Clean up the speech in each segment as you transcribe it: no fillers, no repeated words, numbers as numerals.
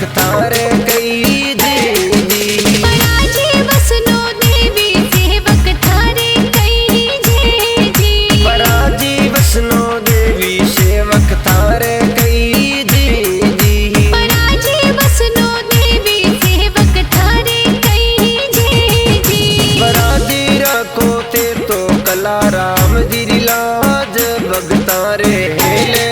तारे कई जी पराजी वसनो देवी सेवक थारे कई जी पराजी वसनो देवी सेवक तारे कई जी पराजी वसनो देवी सेवक थारे कई जी पराजी रखो ते तो कला राम जी लाज भगता रे ले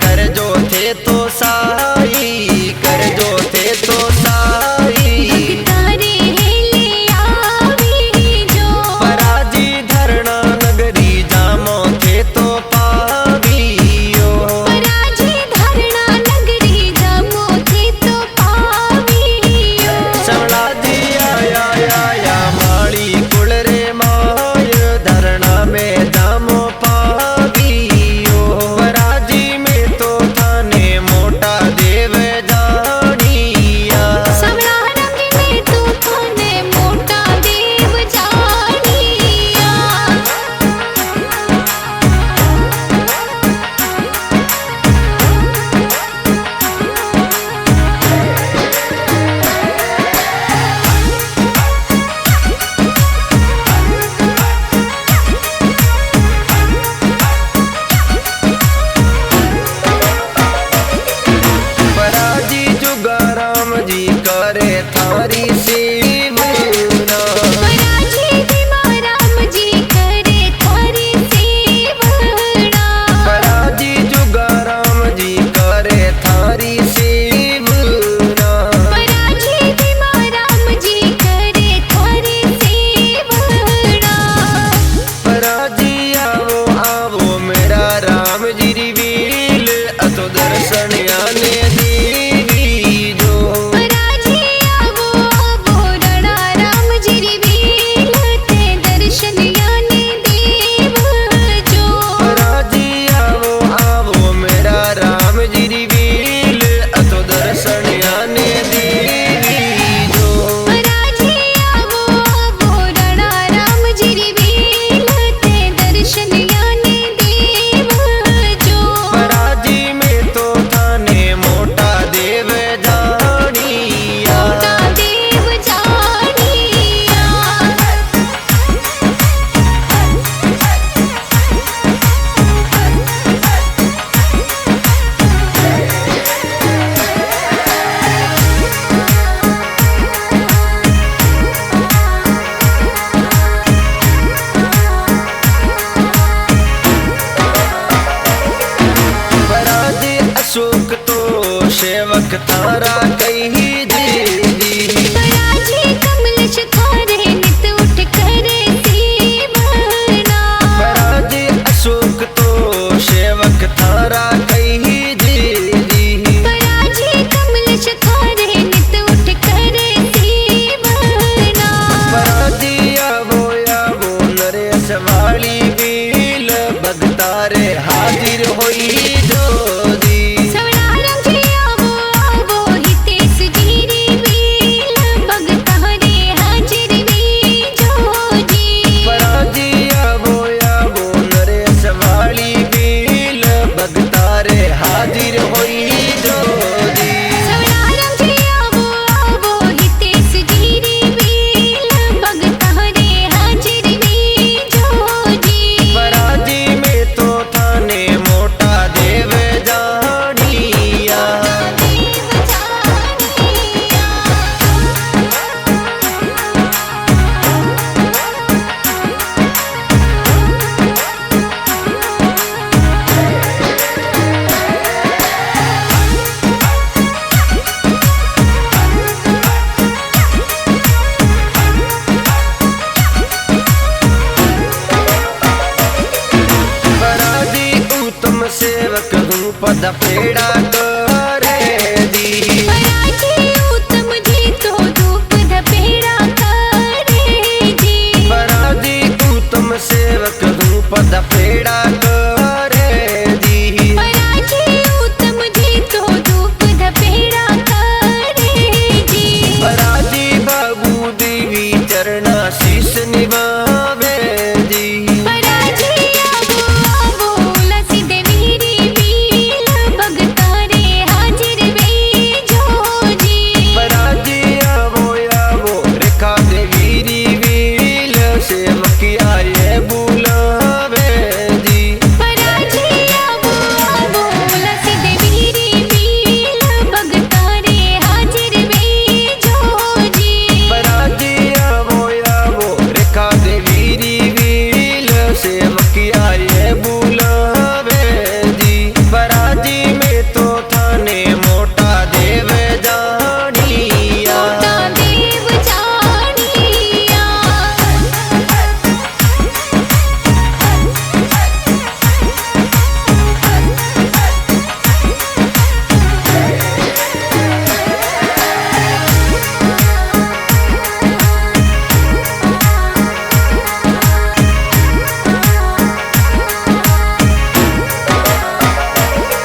कर जो थे तो साई कर जो थे तो साई तारे ले आवी जो पराजी धरना नगरी जामो थे तो पावियो पराजी धरना नगरी जामो थे तो पावियो सवला जी आया माड़ी कुल रे माय धरना में जामो पावियो पराजी मोटा देव जानिया सबला रंग में तू थाने मोटा देव जानिया करे थारी सेवना पराजी दिमा राम जी करे थारी सेवना पराजी जुगा राम जी करे थारी सेवना पराजी दिमा राम जी करे थारी सेवना पराजी आवो आवो मेरा राम जी रिवील अतो दर्शन आने देवी जो अशोक तो सेवक तारा कही जी पराजी कमलेश थारे नित उठ करे सेवना पराजी अशोक तो सेवक तारा कही जी पराजी कमलेश थारे नित उठ करे सेवना पराजी आवो नरेश वाली बील भगतारे हाजिर होई जो पराजी सेवक हूँ पद पेड़ा करे दी। पराजी उत्तम जी तो धूप धपेड़ा करे जी। पराजी उत्तम सेवक हूँ पद पेड़ा करे दी। पराजी उत्तम जी तो धूप धपेड़ा करे जी। पराजी बाबू देवी चरणा शीश निभावे जी। पराजी आवो आवो लसी देवीरी बील भगतारे हाजिर बेजो जी। पराजी आवो आवो रेखा देवीरी वील सेवक आए बुलावे जी। पराजी आवो आवो लसी देवीरी बील भगतारे हाजिर बेजो जी। पराजी आवो आवो रेखा देवीरी वील सेवक आए बुलावे जी। पराजी में तो थाने मोटा देव जानिया। मोटा देव जानिया।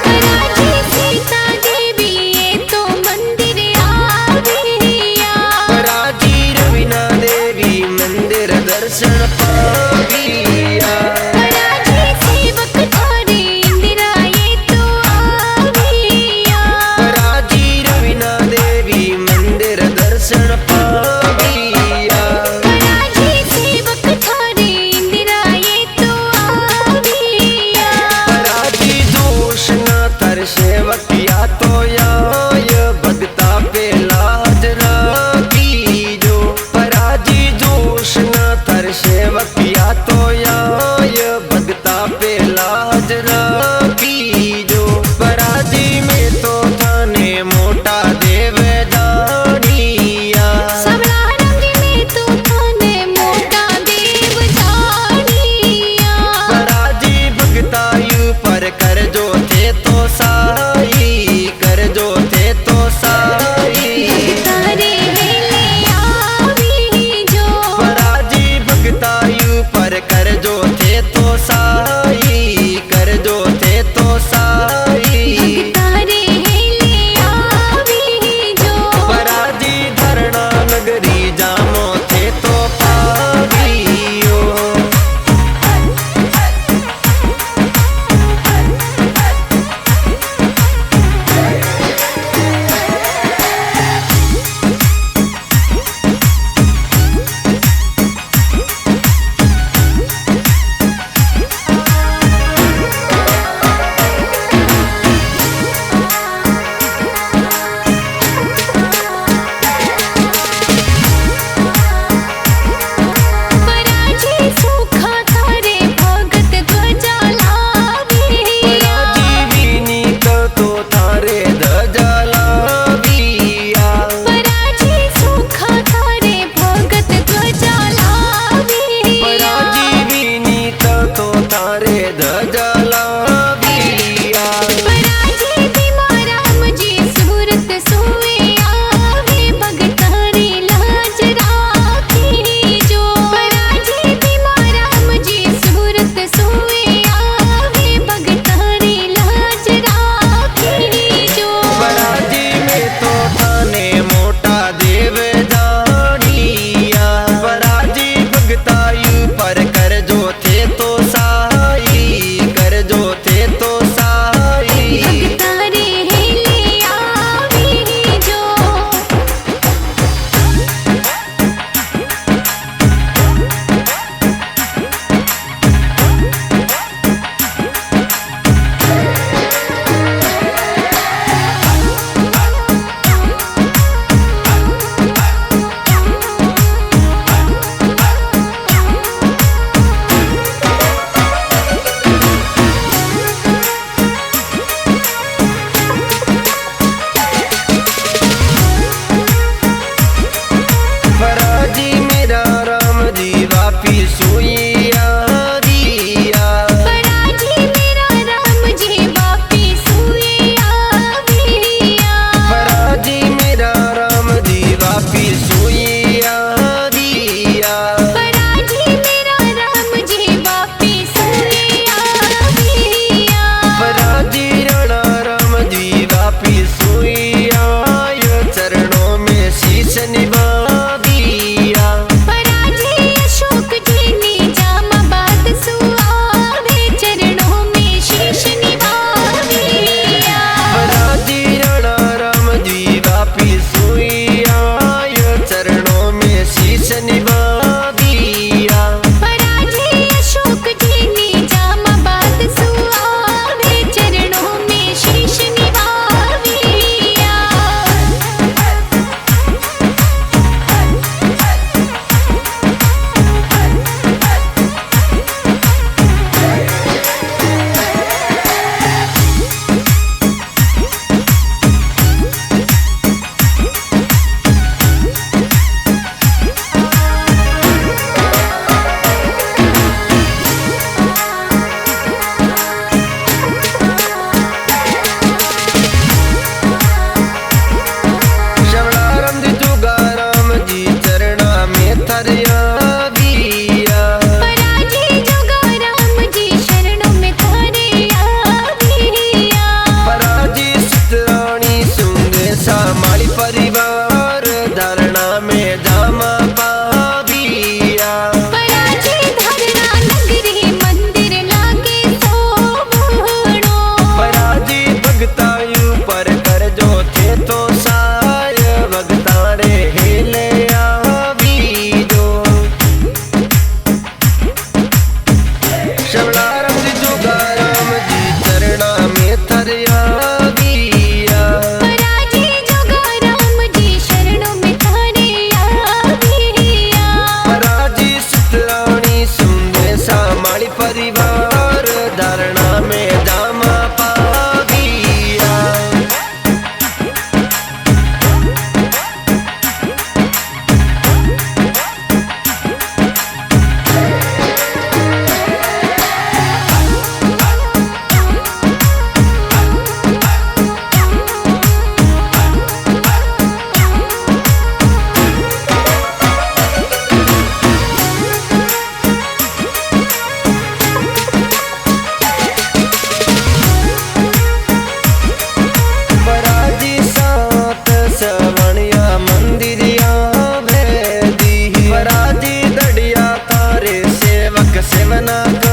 पराजी सीता देवी ये तो मंदिर आविया। पराजी रवीना देवी मंदिर दर्शन पाविया। पराजी सेवक थारे इंदिरा ये तो आविया। पराजी रवीना देवी मंदिर दर्शन पाविया। पराजी सेवक थारे इंदिरा ये तो आविया। पराजी दोष न कर सेवकिया तो याय भगता पे लाज रखी जो। पराजी दोष न कर सेवकिया तो याय भगता पे लाज रखी जो। पराजी में तो थाने मोटा देव जानिया। सबला रंग में तो थाने मोटा देव जानिया। पराजी भगतायु पर कर जो थे तो साई, कर जो थे तो साई। तारे हेले आवी जो। पराजी भगतायु पर कर जो थे तो साई। ना